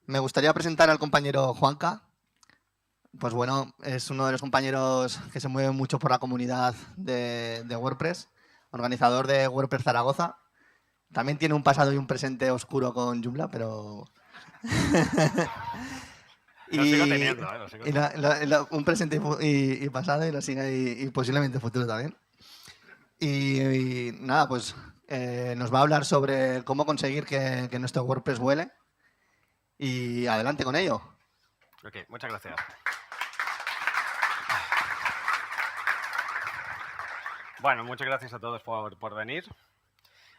Me gustaría presentar al compañero Juanca. Pues bueno, es uno de los compañeros que se mueve mucho por la comunidad de WordPress, organizador de WordPress Zaragoza. También tiene un pasado y un presente oscuro con Joomla, pero... Lo sigo y teniendo, lo sigo teniendo. un presente y pasado y lo sigue y posiblemente futuro también. Y nada, pues nos va a hablar sobre cómo conseguir que nuestro WordPress vuele. Y adelante con ello. Ok, muchas gracias. Bueno, muchas gracias a todos por venir.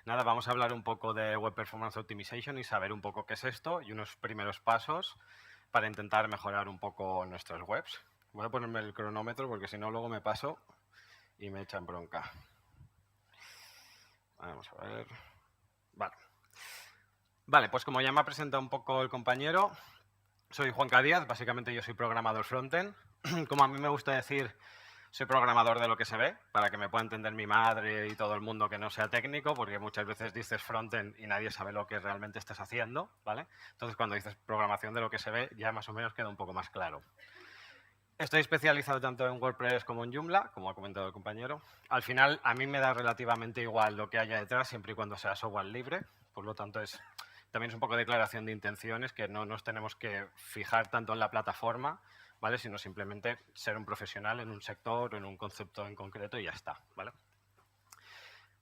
Nada, vamos a hablar un poco de Web Performance Optimization y saber un poco qué es esto y unos primeros pasos para intentar mejorar un poco nuestras webs. Voy a ponerme el cronómetro porque si no luego me paso y me echan bronca. Vamos a ver. Vale, pues como ya me ha presentado un poco el compañero, soy Juanca Díaz, básicamente yo soy programador frontend. Como a mí me gusta decir, soy programador de lo que se ve, para que me pueda entender mi madre y todo el mundo que no sea técnico, porque muchas veces dices frontend y nadie sabe lo que realmente estás haciendo, ¿vale? Entonces, cuando dices programación de lo que se ve, ya más o menos queda un poco más claro. Estoy especializado tanto en WordPress como en Joomla, como ha comentado el compañero. Al final, a mí me da relativamente igual lo que haya detrás, siempre y cuando sea software libre. Por lo tanto, también es un poco declaración de intenciones, que no nos tenemos que fijar tanto en la plataforma, ¿vale? Sino simplemente ser un profesional en un sector o en un concepto en concreto y ya está, ¿vale?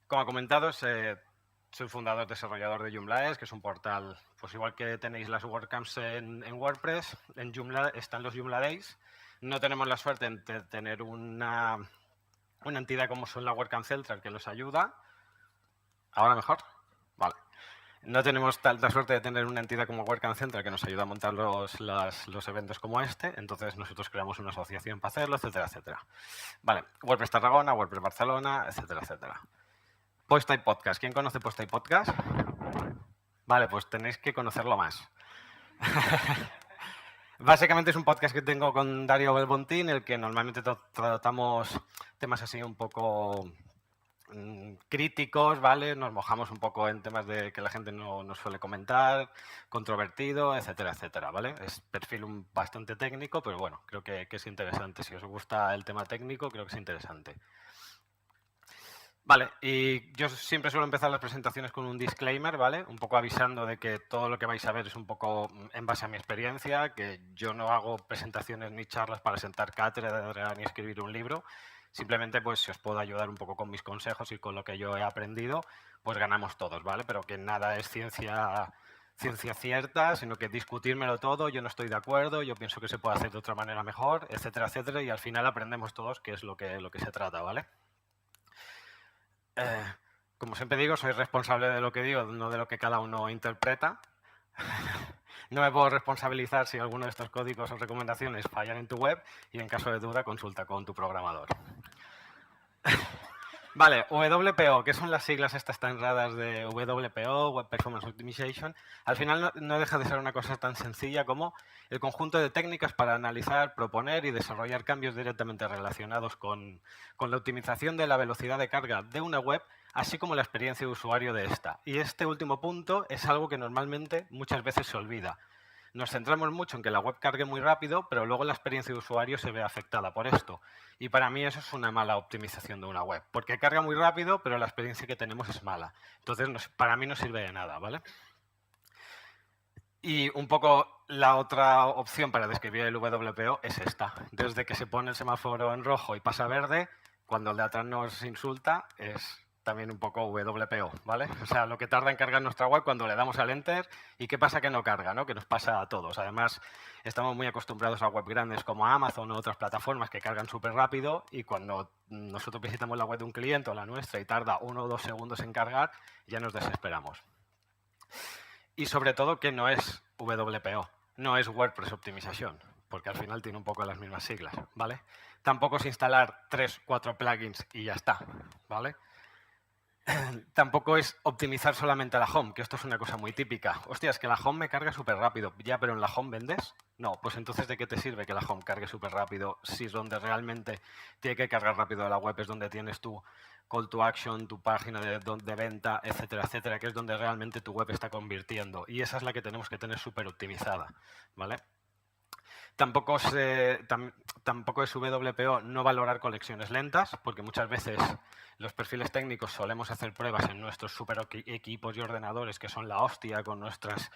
Como ha comentado, soy fundador desarrollador de Joomla, que es un portal, pues igual que tenéis las WordCamps en WordPress, en Joomla están los Joomla Days. No tenemos la suerte de tener una entidad como son la WordCamp Central que nos ayuda. ¿Ahora mejor? Vale. No tenemos tanta suerte de tener una entidad como WordCamp Central que nos ayuda a montar los eventos como este, entonces nosotros creamos una asociación para hacerlo, etcétera, etcétera. Vale, WordPress Tarragona, WordPress Barcelona, etcétera, etcétera. Post-Type Podcast. ¿Quién conoce Post-Type Podcast? Vale, pues tenéis que conocerlo más. Básicamente es un podcast que tengo con Dario Belbontín, en el que normalmente tratamos temas así un poco críticos, ¿vale? Nos mojamos un poco en temas de que la gente no suele comentar, controvertido, etcétera, etcétera, ¿vale? Es perfil bastante técnico, pero bueno, creo que es interesante. Si os gusta el tema técnico, creo que es interesante. Vale, y yo siempre suelo empezar las presentaciones con un disclaimer, ¿vale? Un poco avisando de que todo lo que vais a ver es un poco en base a mi experiencia, que yo no hago presentaciones ni charlas para sentar cátedra ni escribir un libro. Simplemente, pues, si os puedo ayudar un poco con mis consejos y con lo que yo he aprendido, pues ganamos todos, ¿vale? Pero que nada es ciencia cierta, sino que discutírmelo todo, yo no estoy de acuerdo, yo pienso que se puede hacer de otra manera mejor, etcétera, etcétera, y al final aprendemos todos qué es lo que se trata, ¿vale? Como siempre digo, soy responsable de lo que digo, no de lo que cada uno interpreta. No me puedo responsabilizar si alguno de estos códigos o recomendaciones fallan en tu web y en caso de duda consulta con tu programador. Vale, WPO, ¿qué son las siglas estas tan raras de WPO, Web Performance Optimization? Al final no deja de ser una cosa tan sencilla como el conjunto de técnicas para analizar, proponer y desarrollar cambios directamente relacionados con la optimización de la velocidad de carga de una web, así como la experiencia de usuario de esta. Y este último punto es algo que normalmente muchas veces se olvida. Nos centramos mucho en que la web cargue muy rápido, pero luego la experiencia de usuario se ve afectada por esto. Y para mí eso es una mala optimización de una web, porque carga muy rápido, pero la experiencia que tenemos es mala. Entonces, para mí no sirve de nada, ¿vale? Y un poco la otra opción para describir el WPO es esta. Desde que se pone el semáforo en rojo y pasa a verde, cuando el de atrás nos insulta, es también un poco WPO, ¿vale? O sea, lo que tarda en cargar nuestra web cuando le damos al Enter y qué pasa que no carga, ¿no? Que nos pasa a todos. Además, estamos muy acostumbrados a web grandes como Amazon o otras plataformas que cargan súper rápido y cuando nosotros visitamos la web de un cliente o la nuestra y tarda 1 o 2 segundos en cargar, ya nos desesperamos. Y sobre todo que no es WPO, no es WordPress Optimization, porque al final tiene un poco las mismas siglas, ¿vale? Tampoco es instalar 3, 4 plugins y ya está, ¿vale? Tampoco es optimizar solamente a la home, que esto es una cosa muy típica. Hostia, es que la home me carga súper rápido. Ya, pero en la home vendes. No, pues entonces ¿de qué te sirve que la home cargue súper rápido si es donde realmente tiene que cargar rápido la web, es donde tienes tu call to action, tu página de venta, etcétera, etcétera, que es donde realmente tu web está convirtiendo. Y esa es la que tenemos que tener súper optimizada, ¿vale? Tampoco es WPO no valorar conexiones lentas, porque muchas veces los perfiles técnicos solemos hacer pruebas en nuestros super equipos y ordenadores que son la hostia con nuestras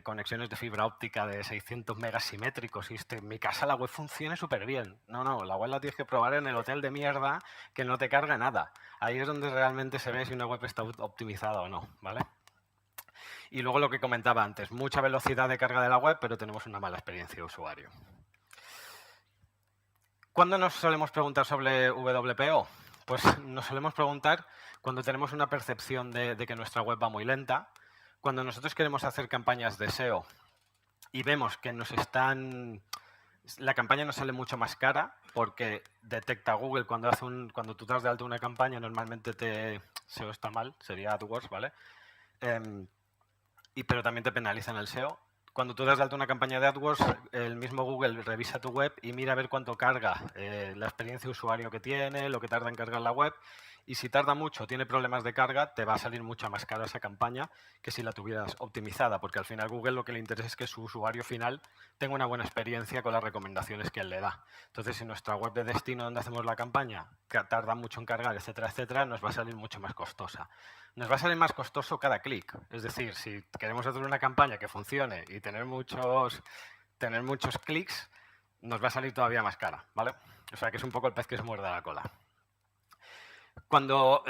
conexiones de fibra óptica de 600 megas simétricos y en mi casa la web funciona súper bien. No, la web la tienes que probar en el hotel de mierda que no te carga nada. Ahí es donde realmente se ve si una web está optimizada o no, ¿vale? Y luego lo que comentaba antes, mucha velocidad de carga de la web, pero tenemos una mala experiencia de usuario. ¿Cuándo nos solemos preguntar sobre WPO? Pues nos solemos preguntar cuando tenemos una percepción de que nuestra web va muy lenta, cuando nosotros queremos hacer campañas de SEO y vemos que la campaña nos sale mucho más cara porque detecta Google cuando tú das de alta una campaña, normalmente SEO está mal, sería AdWords, ¿vale? Pero también te penaliza en el SEO. Cuando tú das de alta una campaña de AdWords, el mismo Google revisa tu web y mira a ver cuánto carga la experiencia de usuario que tiene, lo que tarda en cargar la web. Y si tarda mucho, tiene problemas de carga, te va a salir mucho más cara esa campaña que si la tuvieras optimizada, porque al final Google lo que le interesa es que su usuario final tenga una buena experiencia con las recomendaciones que él le da. Entonces, si nuestra web de destino donde hacemos la campaña tarda mucho en cargar, etcétera, etcétera, nos va a salir mucho más costosa. Nos va a salir más costoso cada clic. Es decir, si queremos hacer una campaña que funcione y tener muchos clics, nos va a salir todavía más cara, ¿vale? O sea, que es un poco el pez que se muerde la cola. Cuando,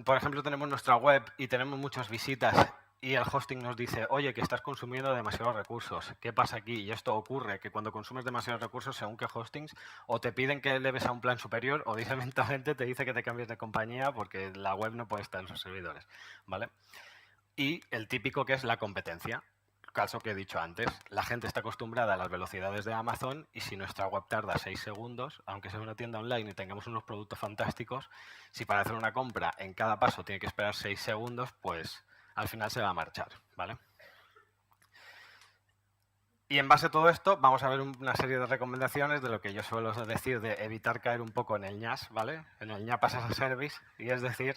por ejemplo, tenemos nuestra web y tenemos muchas visitas y el hosting nos dice, oye, que estás consumiendo demasiados recursos, ¿qué pasa aquí? Y esto ocurre, que cuando consumes demasiados recursos, según qué hostings, o te piden que eleves a un plan superior o directamente te dice que te cambies de compañía porque la web no puede estar en sus servidores, ¿vale? Y el típico que es la competencia. Caso que he dicho antes, la gente está acostumbrada a las velocidades de Amazon y si nuestra web tarda 6 segundos, aunque sea una tienda online y tengamos unos productos fantásticos, si para hacer una compra en cada paso tiene que esperar 6 segundos, pues al final se va a marchar, ¿vale? Y en base a todo esto vamos a ver una serie de recomendaciones de lo que yo suelo decir de evitar caer un poco en el ñas, ¿vale? En el ñapas as a service, y es decir,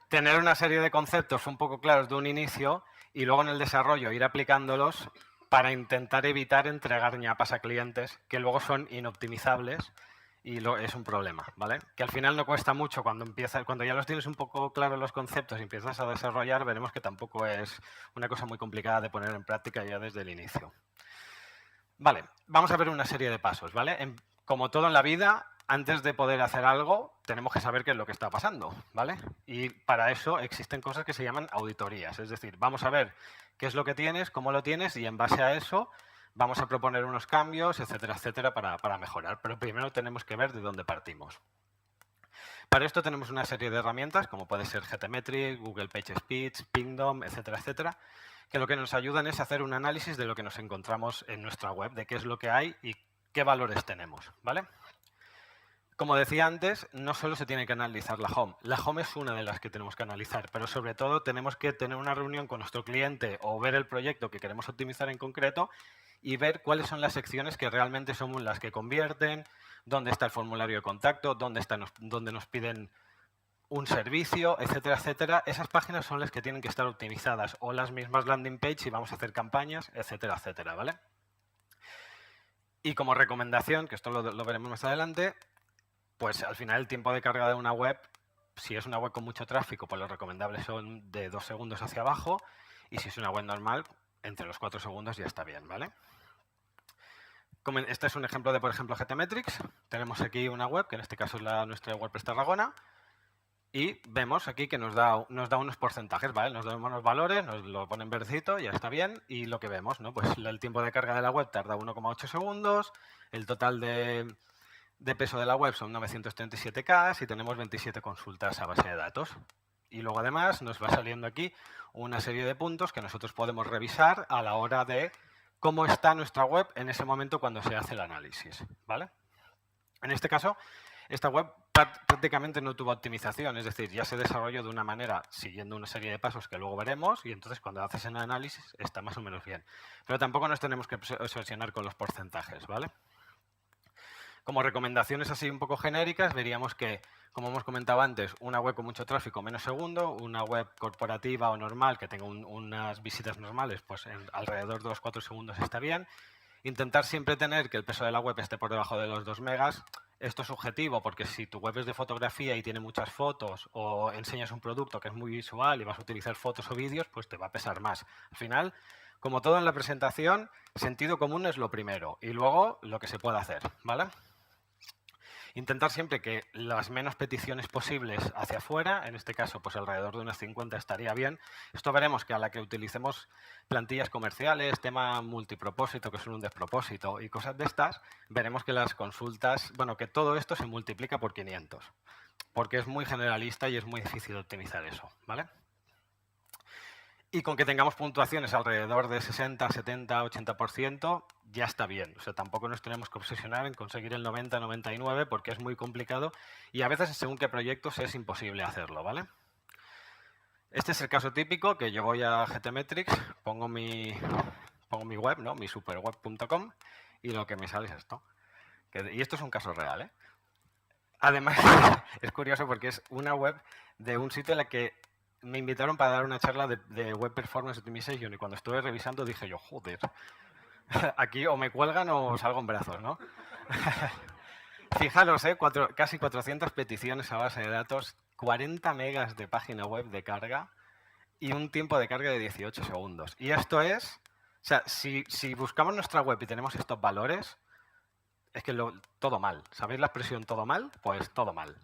tener una serie de conceptos un poco claros de un inicio y luego en el desarrollo ir aplicándolos para intentar evitar entregar ñapas a clientes que luego son inoptimizables y es un problema, ¿vale? Que al final no cuesta mucho cuando ya los tienes un poco claros los conceptos y empiezas a desarrollar, veremos que tampoco es una cosa muy complicada de poner en práctica ya desde el inicio. Vale, vamos a ver una serie de pasos, ¿vale? Como todo en la vida, antes de poder hacer algo, tenemos que saber qué es lo que está pasando, ¿vale? Y para eso existen cosas que se llaman auditorías. Es decir, vamos a ver qué es lo que tienes, cómo lo tienes y en base a eso vamos a proponer unos cambios, etcétera, etcétera, para mejorar. Pero primero tenemos que ver de dónde partimos. Para esto tenemos una serie de herramientas, como puede ser GTmetrix, Google PageSpeed, Pingdom, etcétera, etcétera, que lo que nos ayudan es hacer un análisis de lo que nos encontramos en nuestra web, de qué es lo que hay y qué valores tenemos, ¿vale? Como decía antes, no solo se tiene que analizar la home. La home es una de las que tenemos que analizar, pero sobre todo tenemos que tener una reunión con nuestro cliente o ver el proyecto que queremos optimizar en concreto y ver cuáles son las secciones que realmente son las que convierten, dónde está el formulario de contacto, dónde nos piden un servicio, etcétera, etcétera. Esas páginas son las que tienen que estar optimizadas o las mismas landing page si vamos a hacer campañas, etcétera, etcétera, ¿vale? Y como recomendación, que esto lo veremos más adelante, pues al final el tiempo de carga de una web, si es una web con mucho tráfico, pues los recomendables son de 2 segundos hacia abajo y si es una web normal, entre los 4 segundos ya está bien, ¿vale? Este es un ejemplo de, por ejemplo, GTmetrix. Tenemos aquí una web, que en este caso es nuestra WordPress Tarragona, y vemos aquí que nos da unos porcentajes, ¿vale? Nos da unos valores, nos lo pone en verdecito, ya está bien, y lo que vemos, ¿no? Pues el tiempo de carga de la web tarda 1,8 segundos, el total de peso de la web son 937K y tenemos 27 consultas a base de datos. Y luego además nos va saliendo aquí una serie de puntos que nosotros podemos revisar a la hora de cómo está nuestra web en ese momento cuando se hace el análisis, ¿vale? En este caso, esta web prácticamente no tuvo optimización, es decir, ya se desarrolló de una manera siguiendo una serie de pasos que luego veremos y entonces cuando haces el análisis está más o menos bien. Pero tampoco nos tenemos que obsesionar con los porcentajes, ¿vale? Como recomendaciones así un poco genéricas, veríamos que, como hemos comentado antes, una web con mucho tráfico menos segundo, una web corporativa o normal que tenga unas visitas normales, pues alrededor de los 4 segundos está bien. Intentar siempre tener que el peso de la web esté por debajo de los 2 megas. Esto es subjetivo porque si tu web es de fotografía y tiene muchas fotos o enseñas un producto que es muy visual y vas a utilizar fotos o vídeos, pues te va a pesar más. Al final, como todo en la presentación, sentido común es lo primero y luego lo que se puede hacer, ¿vale? Intentar siempre que las menos peticiones posibles hacia afuera, en este caso pues alrededor de unas 50 estaría bien. Esto veremos que a la que utilicemos plantillas comerciales, tema multipropósito, que son un despropósito y cosas de estas, veremos que las consultas, bueno, que todo esto se multiplica por 500, porque es muy generalista y es muy difícil optimizar eso, ¿vale? Y con que tengamos puntuaciones alrededor de 60, 70, 80%, ya está bien. O sea, tampoco nos tenemos que obsesionar en conseguir el 90, 99, porque es muy complicado y a veces, según qué proyectos, es imposible hacerlo, ¿vale? Este es el caso típico, que yo voy a GTmetrix, pongo mi web, ¿no? Mi superweb.com, y lo que me sale es esto. Y esto es un caso real, ¿eh? Además, es curioso porque es una web de un sitio en la que me invitaron para dar una charla de Web Performance Optimization y cuando estuve revisando dije yo, joder, aquí o me cuelgan o salgo en brazos, ¿no? Fijaros, casi 400 peticiones a base de datos, 40 megas de página web de carga y un tiempo de carga de 18 segundos. Y esto es, o sea, si buscamos nuestra web y tenemos estos valores, es que todo mal. ¿Sabéis la expresión todo mal? Pues todo mal.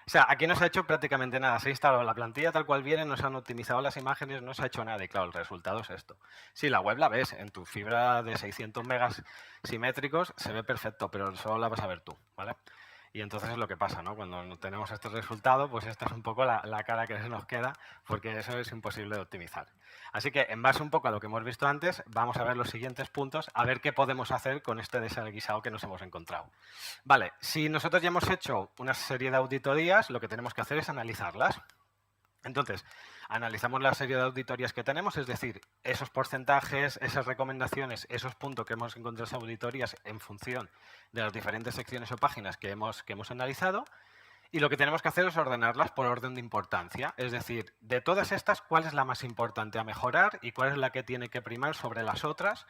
O sea, aquí no se ha hecho prácticamente nada. Se ha instalado la plantilla tal cual viene, no se han optimizado las imágenes, no se ha hecho nada. Y claro, el resultado es esto. Sí, la web la ves en tu fibra de 600 megas simétricos, se ve perfecto, pero solo la vas a ver tú, ¿vale? Y entonces es lo que pasa, ¿no? Cuando tenemos este resultado, pues esta es un poco la cara que se nos queda, porque eso es imposible de optimizar. Así que, en base un poco a lo que hemos visto antes, vamos a ver los siguientes puntos, a ver qué podemos hacer con este desaguisado que nos hemos encontrado. Vale, si nosotros ya hemos hecho una serie de auditorías, lo que tenemos que hacer es analizarlas. Entonces, analizamos la serie de auditorías que tenemos, es decir, esos porcentajes, esas recomendaciones, esos puntos que hemos encontrado en esas auditorías en función de las diferentes secciones o páginas que hemos analizado. Y lo que tenemos que hacer es ordenarlas por orden de importancia. Es decir, de todas estas, ¿cuál es la más importante a mejorar y cuál es la que tiene que primar sobre las otras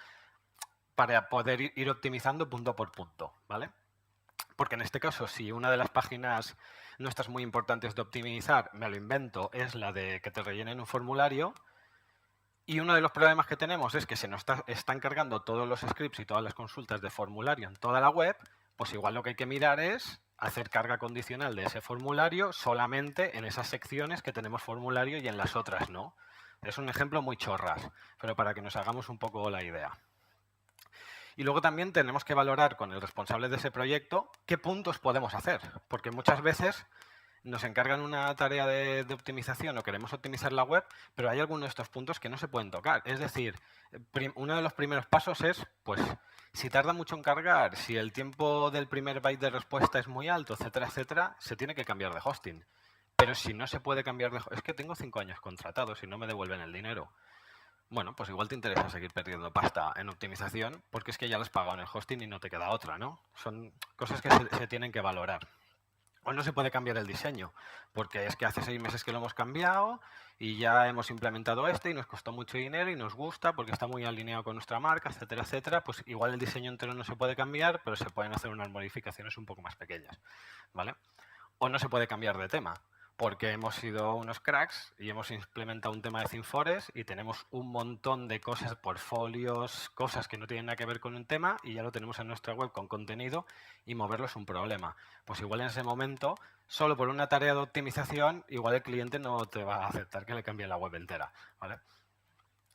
para poder ir optimizando punto por punto, ¿vale? Porque en este caso, si una de las páginas nuestras muy importantes de optimizar, me lo invento, es la de que te rellenen un formulario, y uno de los problemas que tenemos es que se nos están cargando todos los scripts y todas las consultas de formulario en toda la web, pues igual lo que hay que mirar es hacer carga condicional de ese formulario solamente en esas secciones que tenemos formulario y en las otras no. Es un ejemplo muy chorras, pero para que nos hagamos un poco la idea. Y luego también tenemos que valorar con el responsable de ese proyecto qué puntos podemos hacer, porque muchas veces nos encargan una tarea de optimización o queremos optimizar la web, pero hay algunos de estos puntos que no se pueden tocar. Es decir, uno de los primeros pasos es, pues, si tarda mucho en cargar, si el tiempo del primer byte de respuesta es muy alto, etcétera, etcétera, se tiene que cambiar de hosting. Pero si no se puede cambiar de hosting, es que tengo 5 años contratados y no me devuelven el dinero. Bueno, pues igual te interesa seguir perdiendo pasta en optimización porque es que ya lo has pagado en el hosting y no te queda otra, ¿no? Son cosas que se tienen que valorar. O no se puede cambiar el diseño, porque es que hace 6 meses que lo hemos cambiado y ya hemos implementado este y nos costó mucho dinero y nos gusta porque está muy alineado con nuestra marca, etcétera, etcétera. Pues igual el diseño entero no se puede cambiar, pero se pueden hacer unas modificaciones un poco más pequeñas, ¿vale? O no se puede cambiar de tema, porque hemos sido unos cracks y hemos implementado un tema de ThemeForest y tenemos un montón de cosas, portfolios, cosas que no tienen nada que ver con un tema y ya lo tenemos en nuestra web con contenido y moverlo es un problema. Pues igual en ese momento, solo por una tarea de optimización, igual el cliente no te va a aceptar que le cambie la web entera, ¿vale?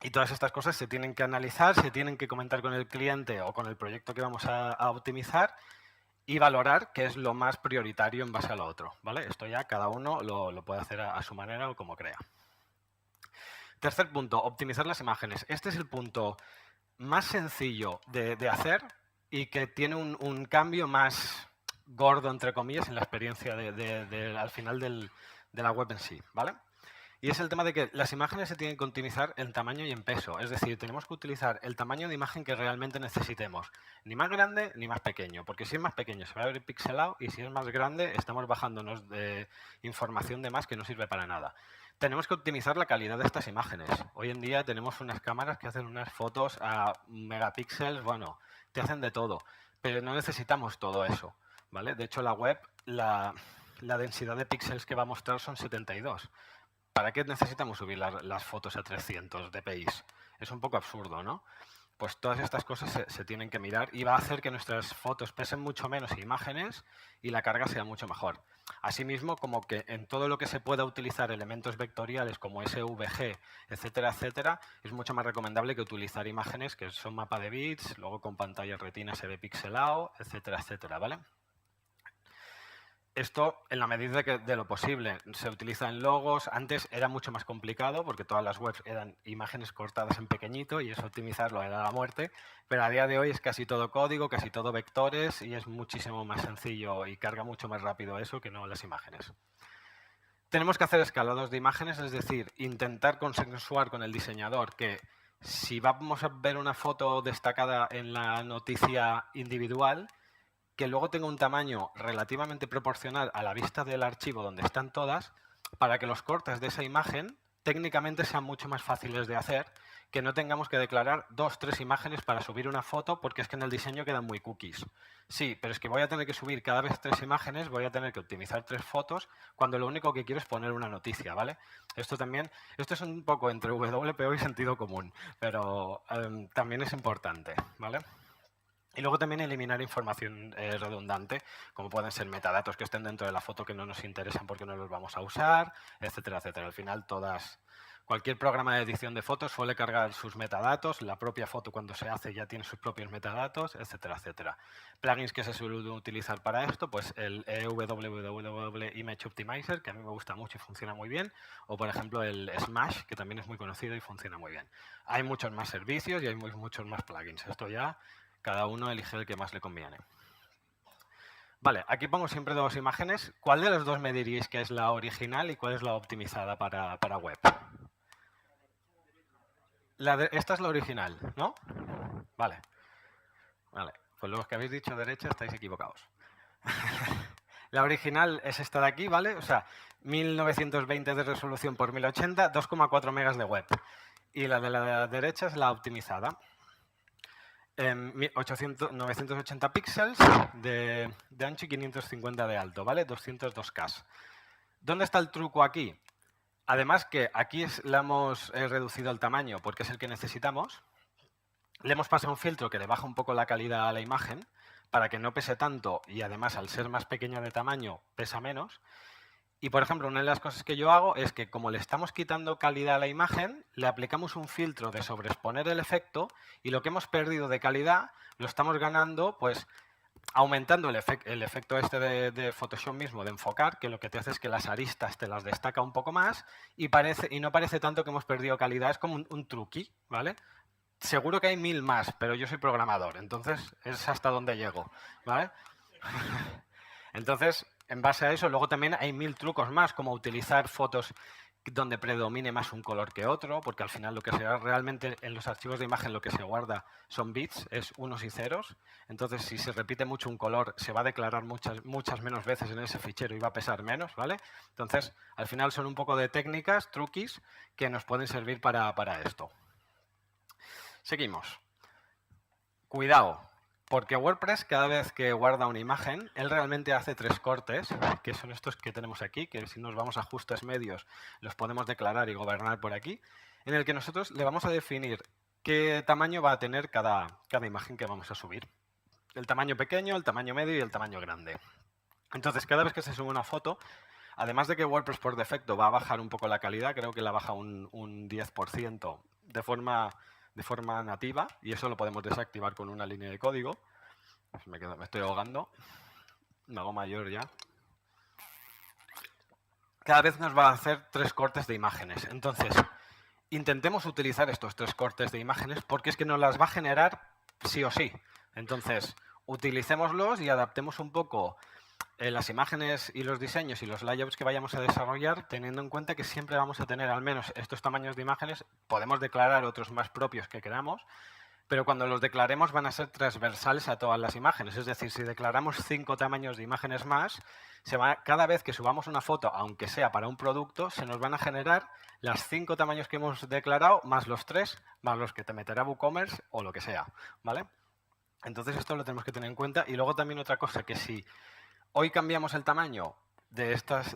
Y todas estas cosas se tienen que analizar, se tienen que comentar con el cliente o con el proyecto que vamos a optimizar y valorar qué es lo más prioritario en base a lo otro, ¿vale? Esto ya cada uno lo puede hacer a su manera o como crea. Tercer punto, optimizar las imágenes. Este es el punto más sencillo de hacer y que tiene un cambio más gordo, entre comillas, en la experiencia al final de la web en sí, ¿vale? Y es el tema de que las imágenes se tienen que optimizar en tamaño y en peso. Es decir, tenemos que utilizar el tamaño de imagen que realmente necesitemos. Ni más grande ni más pequeño. Porque si es más pequeño se va a ver pixelado y si es más grande estamos bajándonos de información de más que no sirve para nada. Tenemos que optimizar la calidad de estas imágenes. Hoy en día tenemos unas cámaras que hacen unas fotos a megapíxeles. Bueno, te hacen de todo. Pero no necesitamos todo eso, ¿vale? De hecho, la web, la densidad de píxeles que va a mostrar son 72. ¿Para qué necesitamos subir las fotos a 300 dpi? Es un poco absurdo, ¿no? Pues todas estas cosas se tienen que mirar y va a hacer que nuestras fotos pesen mucho menos imágenes y la carga sea mucho mejor. Asimismo, como que en todo lo que se pueda utilizar elementos vectoriales como SVG, etcétera, etcétera, es mucho más recomendable que utilizar imágenes que son mapa de bits, luego con pantalla retina se ve pixelado, etcétera, etcétera, ¿vale? Esto, en la medida de lo posible, se utiliza en logos. Antes era mucho más complicado porque todas las webs eran imágenes cortadas en pequeñito y eso optimizarlo era la muerte. Pero a día de hoy es casi todo código, casi todo vectores y es muchísimo más sencillo y carga mucho más rápido eso que no las imágenes. Tenemos que hacer escalados de imágenes, es decir, intentar consensuar con el diseñador que si vamos a ver una foto destacada en la noticia individual, que luego tenga un tamaño relativamente proporcional a la vista del archivo donde están todas, para que los cortes de esa imagen técnicamente sean mucho más fáciles de hacer, que no tengamos que declarar 2 o 3 imágenes para subir una foto, porque es que en el diseño quedan muy cookies. Sí, pero es que voy a tener que subir cada vez 3 imágenes, voy a tener que optimizar 3 fotos, cuando lo único que quiero es poner una noticia, ¿vale? Esto es un poco entre WPO y sentido común, pero también es importante, ¿vale? Y luego también eliminar información redundante, como pueden ser metadatos que estén dentro de la foto que no nos interesan porque no los vamos a usar, etcétera, etcétera. Al final, cualquier programa de edición de fotos suele cargar sus metadatos, la propia foto cuando se hace ya tiene sus propios metadatos, etcétera, etcétera. Plugins que se suelen utilizar para esto, pues el EWWW Image Optimizer, que a mí me gusta mucho y funciona muy bien, o por ejemplo el Smash, que también es muy conocido y funciona muy bien. Hay muchos más servicios y hay muchos más plugins. Esto ya cada uno elige el que más le conviene. Vale, aquí pongo siempre 2 imágenes. ¿Cuál de las 2 me diríais que es la original y cuál es la optimizada para web? Esta es la original, ¿no? Vale. Vale, pues los que habéis dicho derecha estáis equivocados. La original es esta de aquí, ¿vale? O sea, 1920 de resolución por 1080, 2,4 megas de web. Y la de la derecha es la optimizada. 980 píxeles de ancho y 550 de alto, ¿vale? 202K. ¿Dónde está el truco aquí? Además que aquí le hemos reducido el tamaño porque es el que necesitamos. Le hemos pasado un filtro que le baja un poco la calidad a la imagen para que no pese tanto y además al ser más pequeña de tamaño pesa menos. Y, por ejemplo, una de las cosas que yo hago es que, como le estamos quitando calidad a la imagen, le aplicamos un filtro de sobreexponer el efecto y lo que hemos perdido de calidad lo estamos ganando, pues, aumentando el efecto este de Photoshop mismo, de enfocar, que lo que te hace es que las aristas te las destaca un poco más y no parece tanto que hemos perdido calidad. Es como un truqui, ¿vale? Seguro que hay 1000 más, pero yo soy programador, entonces es hasta donde llego, ¿vale? Entonces, en base a eso, luego también hay 1000 trucos más, como utilizar fotos donde predomine más un color que otro, porque al final lo que se realmente en los archivos de imagen lo que se guarda son bits, es unos y ceros. Entonces, si se repite mucho un color, se va a declarar muchas menos veces en ese fichero y va a pesar menos, ¿vale? Entonces, al final son un poco de técnicas, truquis, que nos pueden servir para esto. Seguimos. Cuidado. Porque WordPress, cada vez que guarda una imagen, él realmente hace 3 cortes, que son estos que tenemos aquí, que si nos vamos a ajustes medios, los podemos declarar y gobernar por aquí, en el que nosotros le vamos a definir qué tamaño va a tener cada imagen que vamos a subir. El tamaño pequeño, el tamaño medio y el tamaño grande. Entonces, cada vez que se sube una foto, además de que WordPress por defecto va a bajar un poco la calidad, creo que la baja un 10% de forma nativa, y eso lo podemos desactivar con una línea de código. Pues me estoy ahogando. Me hago mayor ya. Cada vez nos va a hacer 3 cortes de imágenes. Entonces, intentemos utilizar estos 3 cortes de imágenes porque es que nos las va a generar sí o sí. Entonces, utilicémoslos y adaptemos un poco las imágenes y los diseños y los layouts que vayamos a desarrollar, teniendo en cuenta que siempre vamos a tener al menos estos tamaños de imágenes, podemos declarar otros más propios que queramos, pero cuando los declaremos van a ser transversales a todas las imágenes. Es decir, si declaramos 5 tamaños de imágenes más, cada vez que subamos una foto, aunque sea para un producto, se nos van a generar las 5 tamaños que hemos declarado, más los 3, más los que te meterá WooCommerce o lo que sea, ¿vale? Entonces esto lo tenemos que tener en cuenta. Y luego también otra cosa, que si hoy cambiamos el tamaño de estas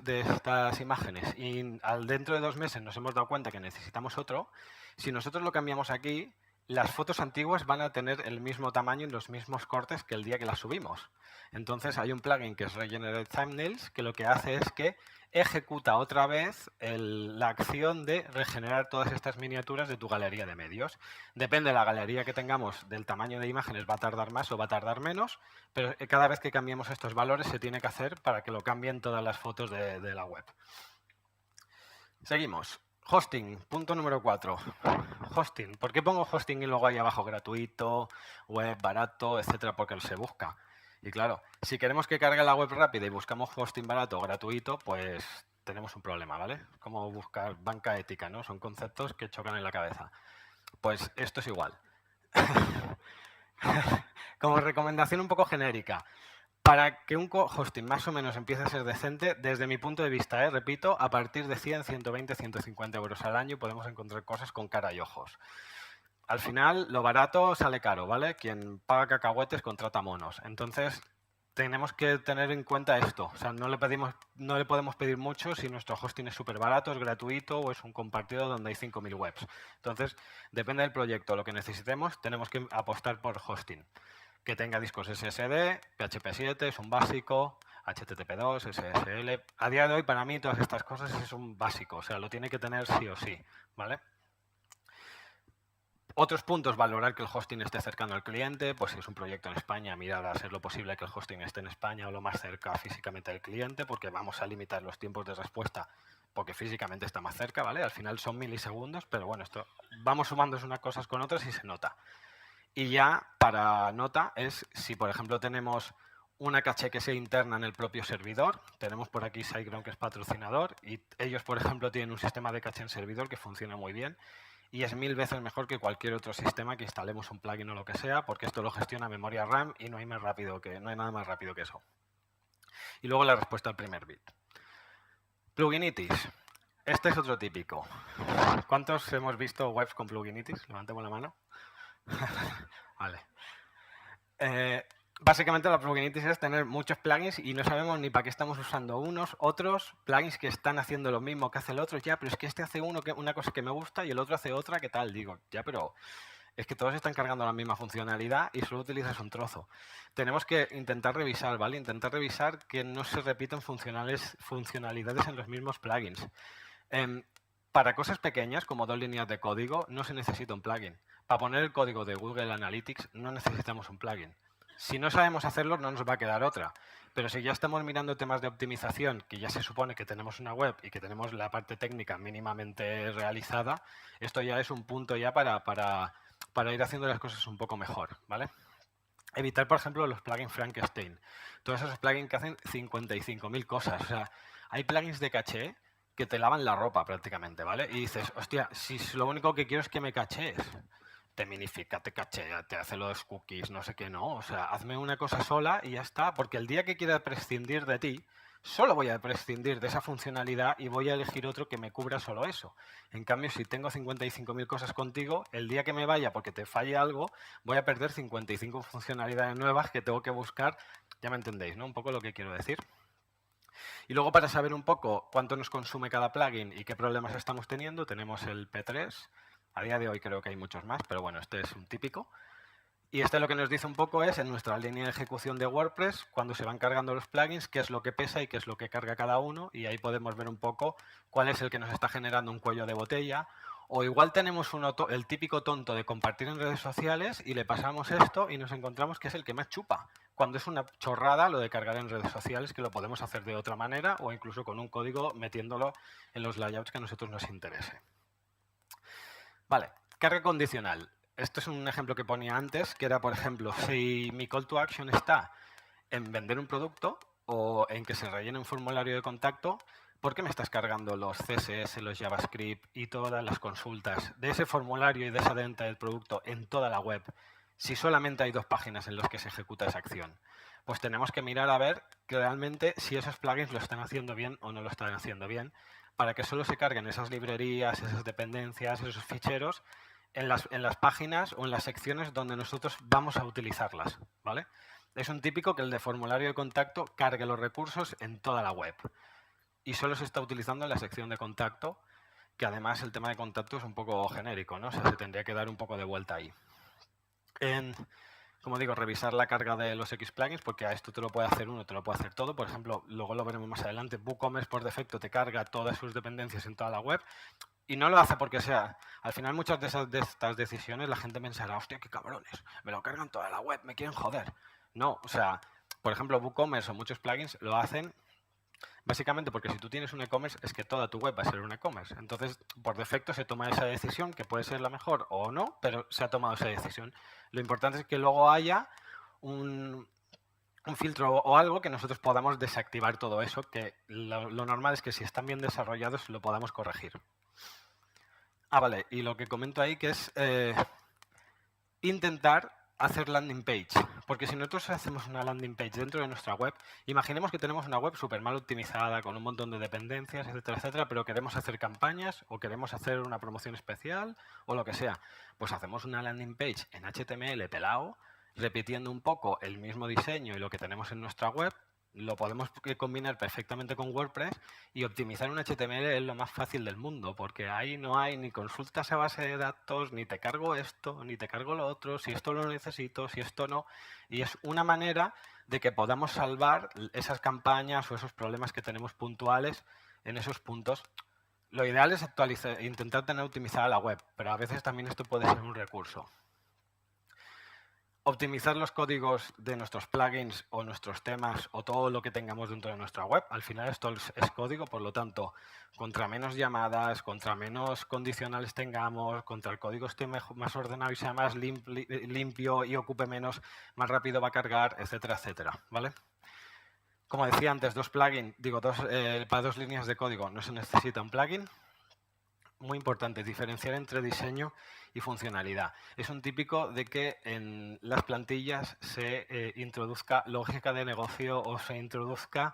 imágenes y dentro de 2 meses nos hemos dado cuenta que necesitamos otro, si nosotros lo cambiamos aquí, las fotos antiguas van a tener el mismo tamaño y los mismos cortes que el día que las subimos. Entonces hay un plugin que es Regenerate Thumbnails que lo que hace es que ejecuta otra vez la acción de regenerar todas estas miniaturas de tu galería de medios. Depende de la galería que tengamos, del tamaño de imágenes, va a tardar más o va a tardar menos, pero cada vez que cambiemos estos valores se tiene que hacer para que lo cambien todas las fotos de la web. Seguimos. Hosting, punto número 4. Hosting. ¿Por qué pongo hosting y luego ahí abajo gratuito, web, barato, etcétera? Porque se busca. Y claro, si queremos que cargue la web rápida y buscamos hosting barato o gratuito, pues tenemos un problema, ¿vale? Como buscar banca ética, ¿no? Son conceptos que chocan en la cabeza. Pues esto es igual. Como recomendación un poco genérica. Para que un hosting más o menos empiece a ser decente, desde mi punto de vista, repito, a partir de 100, 120, 150 euros al año podemos encontrar cosas con cara y ojos. Al final, lo barato sale caro, ¿vale? Quien paga cacahuetes contrata monos. Entonces, tenemos que tener en cuenta esto. O sea, no le podemos pedir mucho si nuestro hosting es súper barato, es gratuito o es un compartido donde hay 5.000 webs. Entonces, depende del proyecto, lo que necesitemos, tenemos que apostar por hosting. Que tenga discos SSD, PHP 7, es un básico, HTTP2, SSL. A día de hoy, para mí, todas estas cosas es un básico. O sea, lo tiene que tener sí o sí, ¿vale? Otros puntos, valorar que el hosting esté cercano al cliente, pues si es un proyecto en España, mirar a hacer lo posible que el hosting esté en España o lo más cerca físicamente del cliente, porque vamos a limitar los tiempos de respuesta porque físicamente está más cerca, ¿vale? Al final son milisegundos, pero bueno, esto vamos sumando unas cosas con otras y se nota. Y ya para nota es si, por ejemplo, tenemos una caché que sea interna en el propio servidor. Tenemos por aquí SiteGround, que es patrocinador, y ellos, por ejemplo, tienen un sistema de caché en servidor que funciona muy bien y es 1000 veces mejor que cualquier otro sistema que instalemos un plugin o lo que sea, porque esto lo gestiona memoria RAM y no hay nada más rápido que eso. Y luego la respuesta al primer bit. Pluginitis. Este es otro típico. ¿Cuántos hemos visto webs con pluginitis? Levantemos la mano. Vale. Básicamente la pluginitis es tener muchos plugins y no sabemos ni para qué estamos usando unos, otros, plugins que están haciendo lo mismo que hace el otro, ya, pero es que este hace una cosa que me gusta y el otro hace otra, ¿qué tal? Digo, ya, pero es que todos están cargando la misma funcionalidad y solo utilizas un trozo. Tenemos que intentar revisar, ¿vale? Intentar revisar que no se repiten funcionalidades en los mismos plugins. Para cosas pequeñas, como 2 líneas de código, no se necesita un plugin. Para poner el código de Google Analytics no necesitamos un plugin. Si no sabemos hacerlo, no nos va a quedar otra. Pero si ya estamos mirando temas de optimización, que ya se supone que tenemos una web y que tenemos la parte técnica mínimamente realizada, esto ya es un punto ya para ir haciendo las cosas un poco mejor, ¿vale? Evitar, por ejemplo, los plugins Frankenstein. Todos esos plugins que hacen 55.000 cosas. O sea, hay plugins de caché que te lavan la ropa prácticamente, ¿vale? Y dices, hostia, si lo único que quiero es que me cachees, te minifica, te cachea, te hace los cookies, no sé qué, no. O sea, hazme una cosa sola y ya está, porque el día que quiera prescindir de ti, solo voy a prescindir de esa funcionalidad y voy a elegir otro que me cubra solo eso. En cambio, si tengo 55.000 cosas contigo, el día que me vaya porque te falle algo, voy a perder 55 funcionalidades nuevas que tengo que buscar. Ya me entendéis, ¿no? Un poco lo que quiero decir. Y luego, para saber un poco cuánto nos consume cada plugin y qué problemas estamos teniendo, tenemos el P3. A día de hoy creo que hay muchos más, pero bueno, este es un típico. Y este lo que nos dice un poco es, en nuestra línea de ejecución de WordPress, cuando se van cargando los plugins, qué es lo que pesa y qué es lo que carga cada uno, y ahí podemos ver un poco cuál es el que nos está generando un cuello de botella. O igual tenemos el típico tonto de compartir en redes sociales y le pasamos esto y nos encontramos que es el que más chupa. Cuando es una chorrada lo de cargar en redes sociales, que lo podemos hacer de otra manera o incluso con un código metiéndolo en los layouts que a nosotros nos interese. Vale, carga condicional. Esto es un ejemplo que ponía antes, que era, por ejemplo, si mi call to action está en vender un producto o en que se rellene un formulario de contacto, ¿por qué me estás cargando los CSS, los JavaScript y todas las consultas de ese formulario y de esa venta del producto en toda la web si solamente hay 2 páginas en las que se ejecuta esa acción? Pues tenemos que mirar a ver que realmente si esos plugins lo están haciendo bien o no lo están haciendo bien, para que solo se carguen esas librerías, esas dependencias, esos ficheros en las páginas o en las secciones donde nosotros vamos a utilizarlas, ¿vale? Es un típico que el de formulario de contacto cargue los recursos en toda la web y solo se está utilizando en la sección de contacto, que además el tema de contacto es un poco genérico, ¿no? O sea, se tendría que dar un poco de vuelta ahí. Como digo, revisar la carga de los X plugins, porque a esto te lo puede hacer uno, te lo puede hacer todo. Por ejemplo, luego lo veremos más adelante, WooCommerce por defecto te carga todas sus dependencias en toda la web y no lo hace porque sea. Al final muchas de estas decisiones la gente pensará, hostia, qué cabrones, me lo cargan toda la web, me quieren joder. No, o sea, por ejemplo, WooCommerce o muchos plugins lo hacen básicamente porque si tú tienes un e-commerce es que toda tu web va a ser un e-commerce. Entonces, por defecto se toma esa decisión, que puede ser la mejor o no, pero se ha tomado esa decisión. Lo importante es que luego haya un filtro o algo que nosotros podamos desactivar todo eso, que lo normal es que si están bien desarrollados lo podamos corregir. Vale, y lo que comento ahí que es intentar hacer landing page, porque si nosotros hacemos una landing page dentro de nuestra web, imaginemos que tenemos una web súper mal optimizada, con un montón de dependencias, etcétera, etcétera, pero queremos hacer campañas o queremos hacer una promoción especial o lo que sea. Pues hacemos una landing page en HTML pelado, repitiendo un poco el mismo diseño y lo que tenemos en nuestra web, lo podemos combinar perfectamente con WordPress y optimizar un HTML es lo más fácil del mundo, porque ahí no hay ni consultas a base de datos, ni te cargo esto, ni te cargo lo otro, si esto lo necesito, si esto no. Y es una manera de que podamos salvar esas campañas o esos problemas que tenemos puntuales en esos puntos. Lo ideal es intentar tener optimizada la web, pero a veces también esto puede ser un recurso. Optimizar los códigos de nuestros plugins o nuestros temas o todo lo que tengamos dentro de nuestra web. Al final esto es código, por lo tanto, contra menos llamadas, contra menos condicionales tengamos, contra el código esté más ordenado y sea más limpio y ocupe menos, más rápido va a cargar, etcétera, etcétera, ¿vale? Como decía antes, para 2 líneas de código no se necesita un plugin. Muy importante, diferenciar entre diseño y funcionalidad. Es un típico de que en las plantillas se introduzca lógica de negocio o se introduzca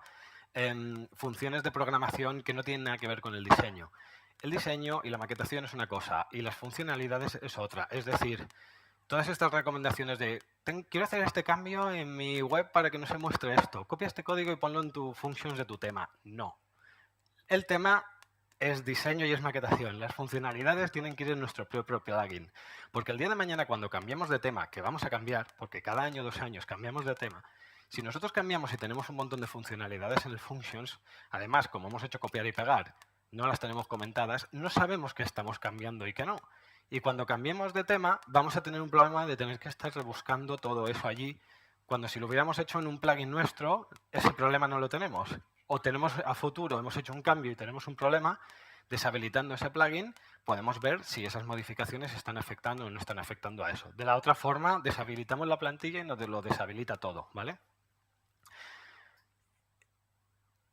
funciones de programación que no tienen nada que ver con el diseño. El diseño y la maquetación es una cosa y las funcionalidades es otra. Es decir, todas estas recomendaciones de quiero hacer este cambio en mi web para que no se muestre esto, copia este código y ponlo en tu functions de tu tema. No. El tema es diseño y es maquetación. Las funcionalidades tienen que ir en nuestro propio plugin. Porque el día de mañana, cuando cambiemos de tema, que vamos a cambiar, porque cada año, 2 años cambiamos de tema, si nosotros cambiamos y tenemos un montón de funcionalidades en el functions, además, como hemos hecho copiar y pegar, no las tenemos comentadas, no sabemos qué estamos cambiando y qué no. Y cuando cambiemos de tema, vamos a tener un problema de tener que estar rebuscando todo eso allí, cuando si lo hubiéramos hecho en un plugin nuestro, ese problema no lo tenemos. O tenemos a futuro, hemos hecho un cambio y tenemos un problema, deshabilitando ese plugin, podemos ver si esas modificaciones están afectando o no están afectando a eso. De la otra forma, deshabilitamos la plantilla y nos lo deshabilita todo, ¿vale?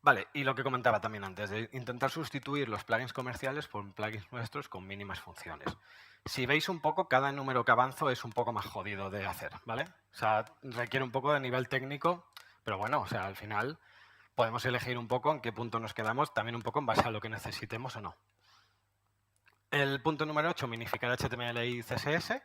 Vale, y lo que comentaba también antes, de intentar sustituir los plugins comerciales por plugins nuestros con mínimas funciones. Si veis un poco, cada número que avanzo es un poco más jodido de hacer, ¿vale? O sea, requiere un poco de nivel técnico, pero bueno, o sea, al final podemos elegir un poco en qué punto nos quedamos, también un poco en base a lo que necesitemos o no. El punto número 8, minificar HTML y CSS.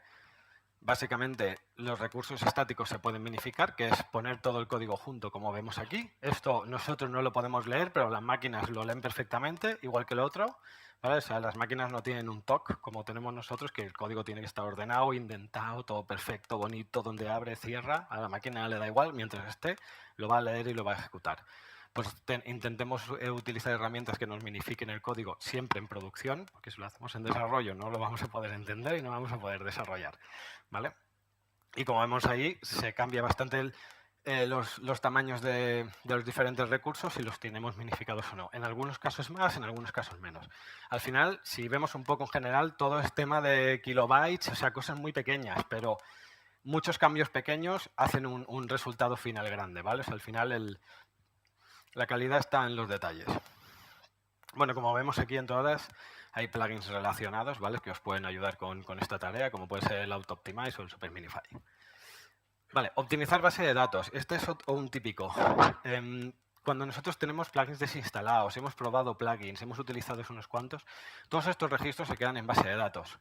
Básicamente, los recursos estáticos se pueden minificar, que es poner todo el código junto, como vemos aquí. Esto nosotros no lo podemos leer, pero las máquinas lo leen perfectamente, igual que lo otro, ¿vale? O sea, las máquinas no tienen un TOC, como tenemos nosotros, que el código tiene que estar ordenado, indentado, todo perfecto, bonito, donde abre, cierra. A la máquina le da igual, mientras esté, lo va a leer y lo va a ejecutar. Pues intentemos utilizar herramientas que nos minifiquen el código siempre en producción, porque si lo hacemos en desarrollo no lo vamos a poder entender y no vamos a poder desarrollar, ¿vale? Y como vemos ahí, se cambia bastante los tamaños de los diferentes recursos si los tenemos minificados o no. En algunos casos más, en algunos casos menos. Al final, si vemos un poco en general, todo es tema de kilobytes, o sea, cosas muy pequeñas, pero muchos cambios pequeños hacen un resultado final grande, ¿vale? O sea, al final La calidad está en los detalles. Bueno, como vemos aquí en todas, hay plugins relacionados, ¿vale? Que os pueden ayudar con esta tarea, como puede ser el Auto-Optimize o el Super Minify. Vale, optimizar base de datos. Este es un típico. Cuando nosotros tenemos plugins desinstalados, hemos probado plugins, hemos utilizado unos cuantos, todos estos registros se quedan en base de datos.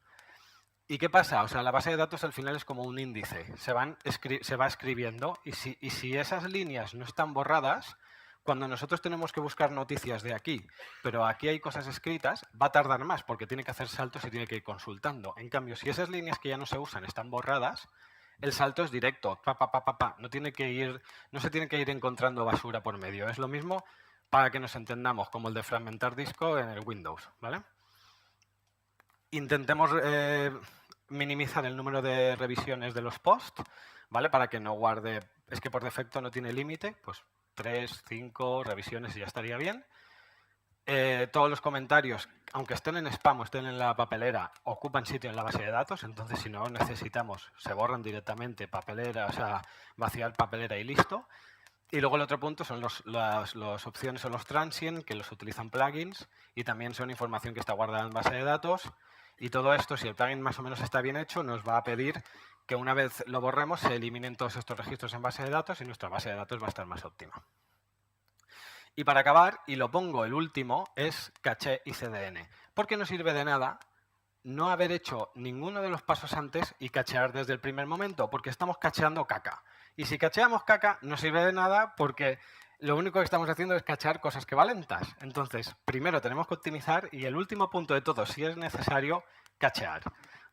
¿Y qué pasa? O sea, la base de datos al final es como un índice. Se va escribiendo y si esas líneas no están borradas, cuando nosotros tenemos que buscar noticias de aquí, pero aquí hay cosas escritas, va a tardar más porque tiene que hacer saltos y tiene que ir consultando. En cambio, si esas líneas que ya no se usan están borradas, el salto es directo. No se tiene que ir encontrando basura por medio. Es lo mismo para que nos entendamos, como el de fragmentar disco en el Windows, ¿vale? Intentemos minimizar el número de revisiones de los posts, ¿vale? Para que no guarde, es que por defecto no tiene límite, pues 3, 5 revisiones y ya estaría bien. Todos los comentarios, aunque estén en spam o estén en la papelera, ocupan sitio en la base de datos, entonces si no necesitamos, se borran directamente papelera, o sea, vaciar papelera y listo. Y luego el otro punto son las opciones o los transient, que los utilizan plugins y también son información que está guardada en base de datos. Y todo esto, si el plugin más o menos está bien hecho, nos va a pedir que una vez lo borremos se eliminen todos estos registros en base de datos y nuestra base de datos va a estar más óptima. Y para acabar, y lo pongo el último, es caché y CDN. Porque no sirve de nada no haber hecho ninguno de los pasos antes y cachear desde el primer momento, porque estamos cacheando caca. Y si cacheamos caca, no sirve de nada porque lo único que estamos haciendo es cachear cosas que van lentas. Entonces, primero tenemos que optimizar y el último punto de todo, si es necesario, cachear,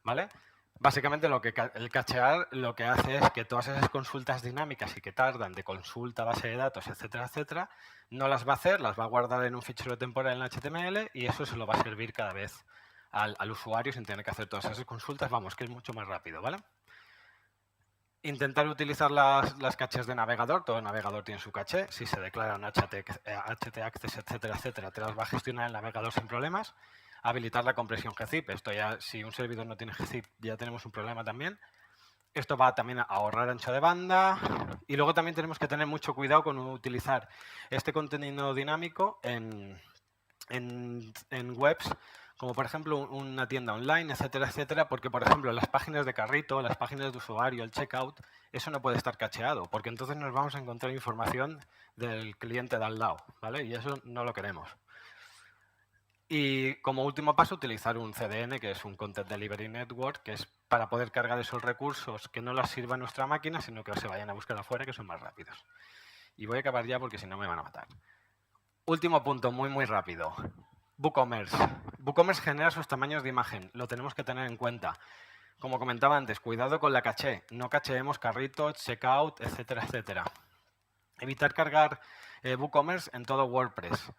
¿vale? Básicamente el cachear lo que hace es que todas esas consultas dinámicas y que tardan de consulta, base de datos, etcétera, etcétera, no las va a hacer, las va a guardar en un fichero temporal en HTML y eso se lo va a servir cada vez al usuario sin tener que hacer todas esas consultas. Vamos, que es mucho más rápido, ¿vale? Intentar utilizar las caches de navegador. Todo navegador tiene su caché. Si se declara un htaccess, etcétera, etcétera, te las va a gestionar el navegador sin problemas. Habilitar la compresión gzip. Esto ya, si un servidor no tiene gzip, ya tenemos un problema también. Esto va también a ahorrar ancho de banda. Y luego también tenemos que tener mucho cuidado con utilizar este contenido dinámico en webs, como por ejemplo una tienda online, etcétera, etcétera, porque por ejemplo las páginas de carrito, las páginas de usuario, el checkout, eso no puede estar cacheado, porque entonces nos vamos a encontrar información del cliente de al lado, ¿vale? Y eso no lo queremos. Y como último paso, utilizar un CDN, que es un Content Delivery Network, que es para poder cargar esos recursos que no las sirva nuestra máquina, sino que se vayan a buscar afuera, que son más rápidos. Y voy a acabar ya porque si no me van a matar. Último punto, muy, muy rápido. WooCommerce. WooCommerce genera sus tamaños de imagen. Lo tenemos que tener en cuenta. Como comentaba antes, cuidado con la caché. No cacheemos carritos, checkout, etcétera, etcétera. Evitar cargar WooCommerce en todo WordPress.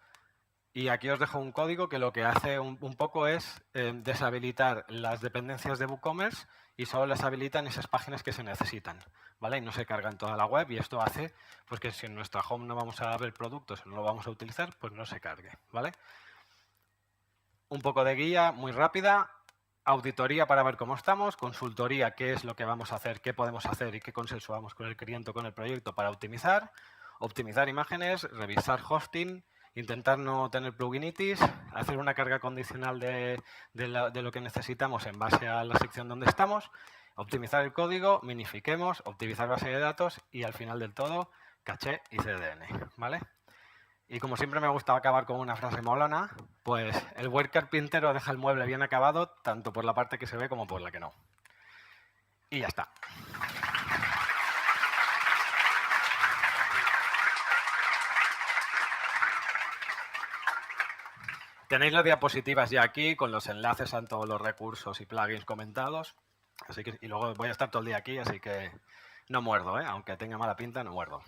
Y aquí os dejo un código que lo que hace un poco es deshabilitar las dependencias de WooCommerce y solo las habilita en esas páginas que se necesitan, ¿vale? Y no se carga en toda la web y esto hace pues, que si en nuestra home no vamos a ver productos o no lo vamos a utilizar, pues no se cargue, ¿vale? Un poco de guía muy rápida, auditoría para ver cómo estamos, consultoría, qué es lo que vamos a hacer, qué podemos hacer y qué consensuamos con el cliente o con el proyecto para optimizar imágenes, revisar hosting, intentar no tener pluginitis, hacer una carga condicional de lo que necesitamos en base a la sección donde estamos, optimizar el código, minifiquemos, optimizar base de datos y al final del todo, caché y CDN, ¿vale? Y como siempre me gusta acabar con una frase molona, pues el buen carpintero deja el mueble bien acabado, tanto por la parte que se ve como por la que no. Y ya está. Tenéis las diapositivas ya aquí con los enlaces a todos los recursos y plugins comentados. Así que, y luego voy a estar todo el día aquí, así que no muerdo, ¿eh? Aunque tenga mala pinta, no muerdo.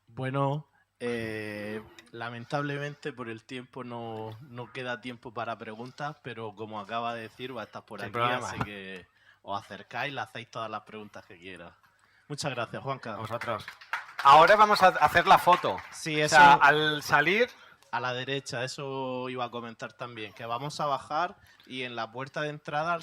Bueno, lamentablemente por el tiempo no queda tiempo para preguntas, pero como acaba de decir, va a estar por Sin aquí, problema. así que os acercáis y le hacéis todas las preguntas que quieras. Muchas gracias, Juanca. A vosotros. Ahora vamos a hacer la foto. Sí, O eso sea, al salir... a la derecha, eso iba a comentar también, que vamos a bajar y en la puerta de entrada...